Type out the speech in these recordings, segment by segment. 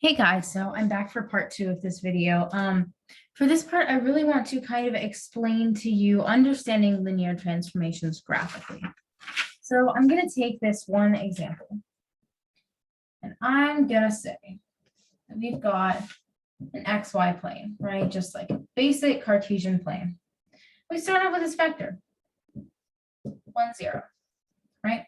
Hey guys, so I'm back for part two of this video. For this part, I really want to kind of explain to you understanding linear transformations graphically. So I'm going to take this one example, and I'm going to say that we've got an XY plane, right? Just like a basic Cartesian plane. We start out with this vector, 1, 0, right?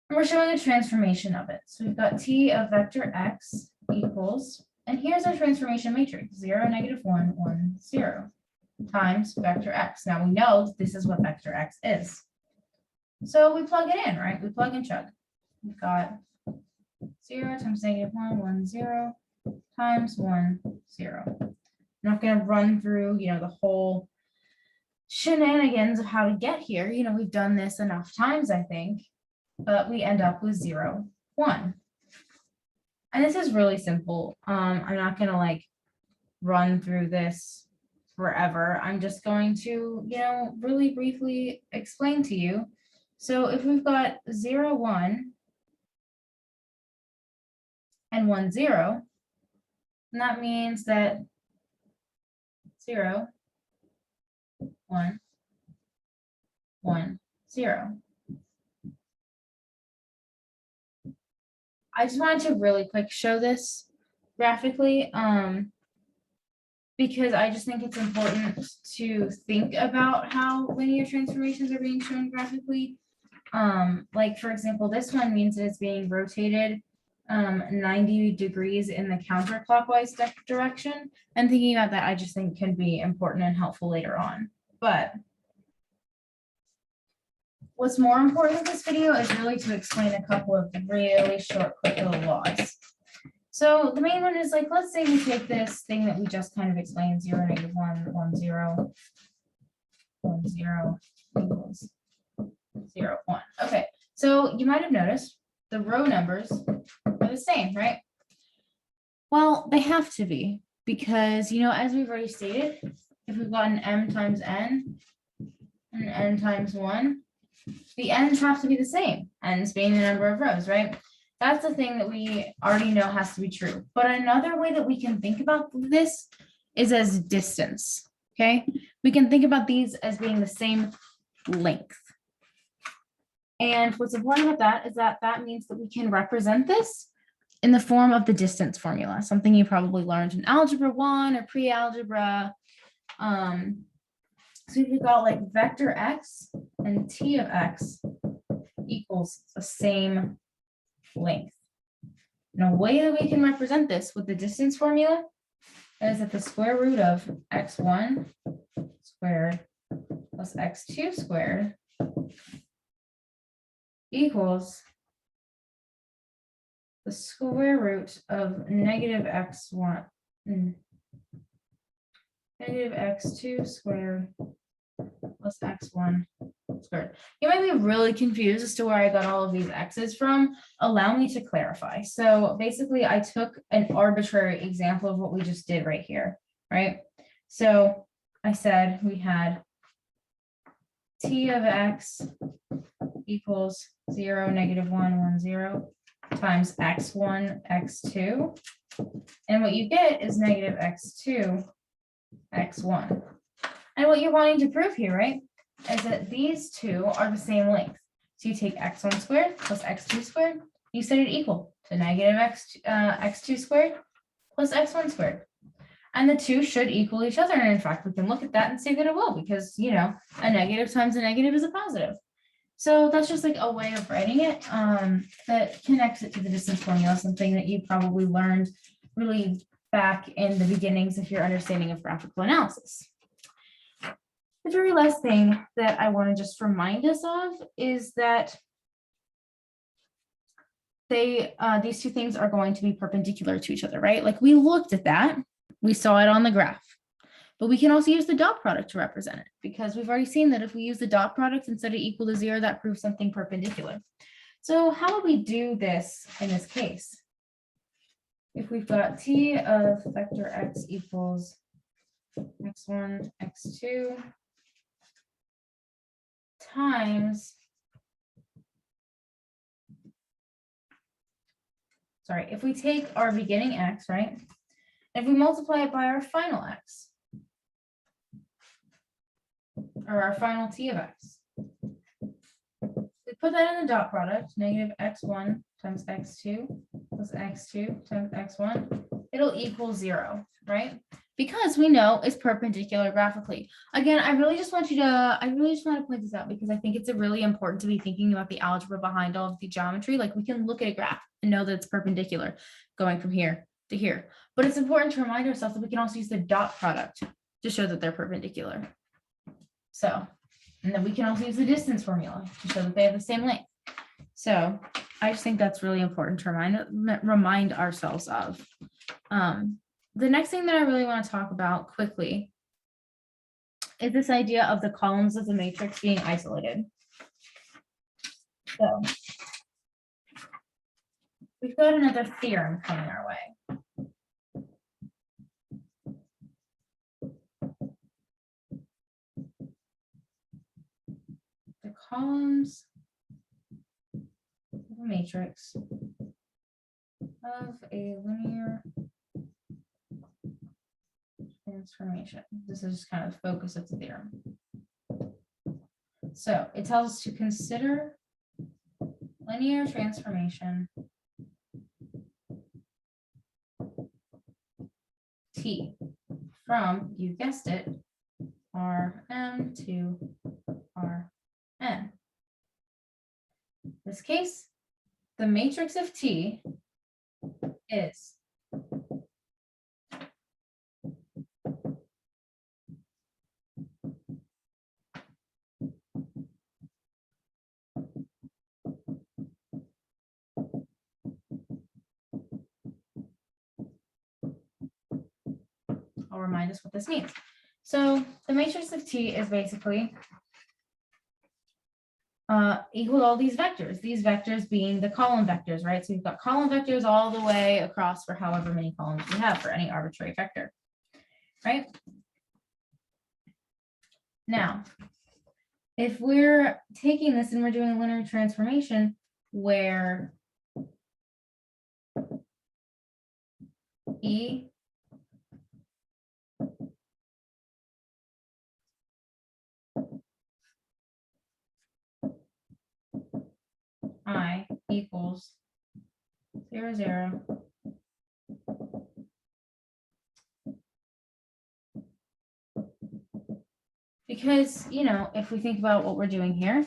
And we're showing a transformation of it. So we've got t of vector x equals, and here's our transformation matrix, 0, -1, 1, 0, times vector x. Now we know this is what vector x is. So we plug it in, right? We plug and chug. We've got 0 times -1, 1, 0, times 1, 0. I'm not going to run through, the whole shenanigans of how to get here. We've done this enough times, I think. But we end up with 0, 1. And this is really simple. I'm not going to run through this forever. I'm just going to, really briefly explain to you. So if we've got 0, 1 and 1, 0, then that means that 0, 1, 1, 0. I just wanted to really quick show this graphically, because I just think it's important to think about how linear transformations are being shown graphically. Like for example, this one means that it's being rotated 90 degrees in the counterclockwise direction. And thinking about that, I just think can be important and helpful later on. But what's more important in this video is really to explain a couple of really short, quick little laws. So the main one is let's say we take this thing that we just kind of explained, 0, -1, 1, 0, 1, 0 equals 0, 1. Okay, so you might have noticed the row numbers are the same, right? Well, they have to be because, as we've already stated, if we've got an m times n and an n times 1, the n's have to be the same, n's being the number of rows, right? That's the thing that we already know has to be true. But another way that we can think about this is as distance, okay? We can think about these as being the same length. And what's important about that is that that means that we can represent this in the form of the distance formula, something you probably learned in Algebra 1 or pre-algebra. So we've got vector x and t of x equals the same length. And a way that we can represent this with the distance formula is that the square root of x1 squared plus x2 squared equals the square root of negative x1, negative x2 squared plus x1 squared. You might be really confused as to where I got all of these x's from. Allow me to clarify. So basically, I took an arbitrary example of what we just did right here, right? So I said we had t of x equals 0, -1, 1, 0 times x1, x2. And what you get is negative x2, x1. And what you're wanting to prove here, right, is that these two are the same length. So you take x1 squared plus x2 squared, you set it equal to negative x2 squared plus x1 squared. And the two should equal each other. And in fact, we can look at that and say that it will, because, a negative times a negative is a positive. So that's just a way of writing it that connects it to the distance formula, something that you probably learned really back in the beginnings of your understanding of graphical analysis. The very last thing that I want to just remind us of is that these two things are going to be perpendicular to each other, right? We looked at that, we saw it on the graph, but we can also use the dot product to represent it, because we've already seen that if we use the dot product instead of equal to 0, that proves something perpendicular. So how would we do this in this case? If we've got t of vector x equals x1, x2 times if we take our beginning x, right? If we multiply it by our final x, or our final t of x, we put that in the dot product, negative x1 times x2 plus x2 times x1, it'll equal 0, right? Because we know it's perpendicular graphically. Again, I really just want to point this out because I think it's really important to be thinking about the algebra behind all of the geometry. Like we can look at a graph and know that it's perpendicular going from here to here. But it's important to remind ourselves that we can also use the dot product to show that they're perpendicular. So, and then we can also use the distance formula to show that they have the same length. So I just think that's really important to remind ourselves of. The next thing that I really want to talk about quickly is this idea of the columns of the matrix being isolated. So we've got another theorem coming our way. The columns of a matrix of a linear transformation. This is kind of the focus of the theorem. So it tells us to consider linear transformation T from, you guessed it, Rm to Rn. In this case, the matrix of T is I'll remind us what this means. So the matrix of T is basically equal to all these vectors being the column vectors, right? So we've got column vectors all the way across for however many columns we have for any arbitrary vector, right? Now, if we're taking this and we're doing a linear transformation where E I equals 0, 0, because, you know, if we think about what we're doing here,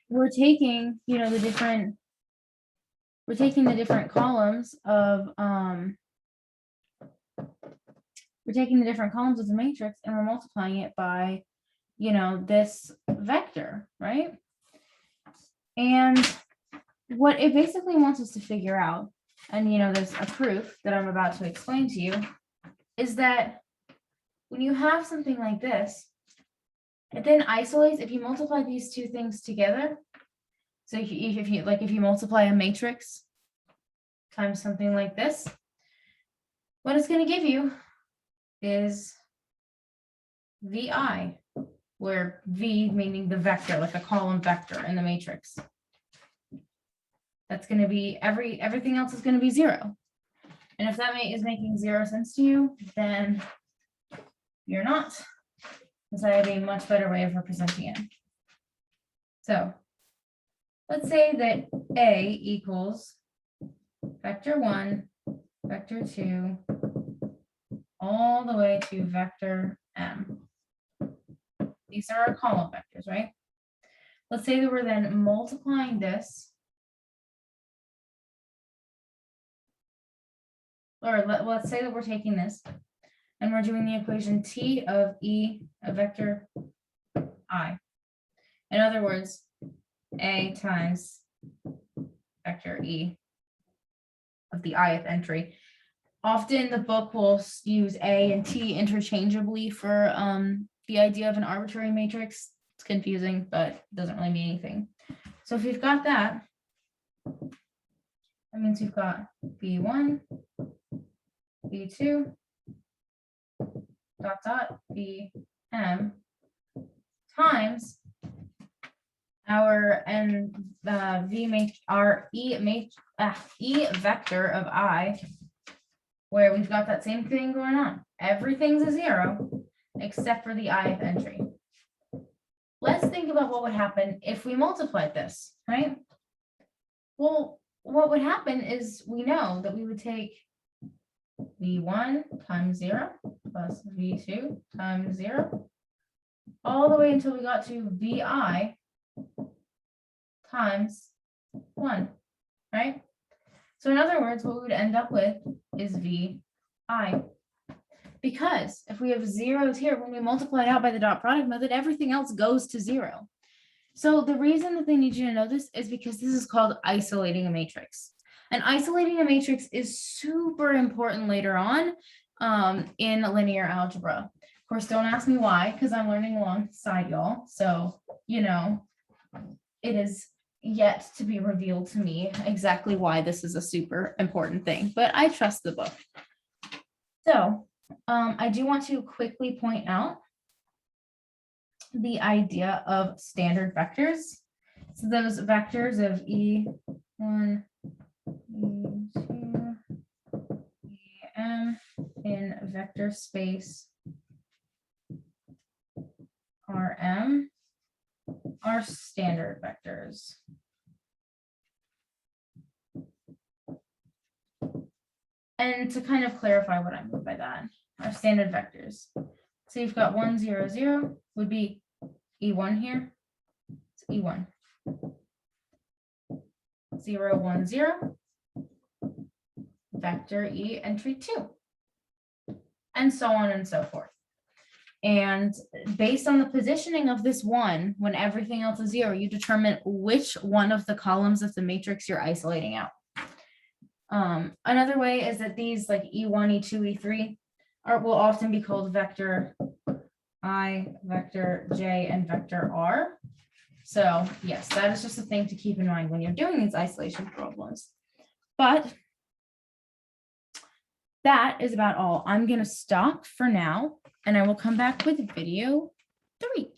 we're taking, you know, the different columns of, we're taking the different columns of the matrix and we're multiplying it by, you know, this vector, right? And what it basically wants us to figure out, and, you know, there's a proof that I'm about to explain to you, is that when you have something like this, it then isolates. If you multiply these two things together, so if you multiply a matrix times something like this, what it's going to give you is VI, where V meaning the vector, like a column vector in the matrix. That's going to be everything else is going to be 0. And if that is making 0 sense to you, then you're not, because I have a much better way of representing it. So let's say that A equals vector 1, vector 2, all the way to vector M. These are our column vectors, right? Let's say that we're then multiplying this, or let's say that we're taking this and we're doing the equation T of E of vector I. In other words, A times vector E of the ith entry. Often the book will use A and T interchangeably for the idea of an arbitrary matrix. It's confusing, but it doesn't really mean anything. So if we've got that, that means we've got B1, B2, dot, dot, BM times our E vector of I, where we've got that same thing going on. Everything's a 0 except for the ith entry. Let's think about what would happen if we multiplied this, right? Well, what would happen is we know that we would take V1 times 0 plus V2 times 0 all the way until we got to VI times 1, right? So in other words, what we would end up with is VI. Because if we have zeros here, when we multiply it out by the dot product method, everything else goes to 0. So the reason that they need you to know this is because this is called isolating a matrix. And isolating a matrix is super important later on in linear algebra. Of course, don't ask me why, because I'm learning alongside y'all. So, you know, it is yet to be revealed to me exactly why this is a super important thing, but I trust the book. So I do want to quickly point out the idea of standard vectors. So those vectors of E1, E2, En in vector space Rm are standard vectors. And to kind of clarify what I mean by that, our standard vectors. So you've got 1, 0, 0 would be E1 here. It's E1. 0, 1, 0. Vector E entry 2. And so on and so forth. And based on the positioning of this 1, when everything else is 0, you determine which one of the columns of the matrix you're isolating out. Another way is that these like E1, E2, E3 will often be called vector I, vector J, and vector R. So yes, that is just a thing to keep in mind when you're doing these isolation problems. But that is about all. I'm going to stop for now, and I will come back with video 3.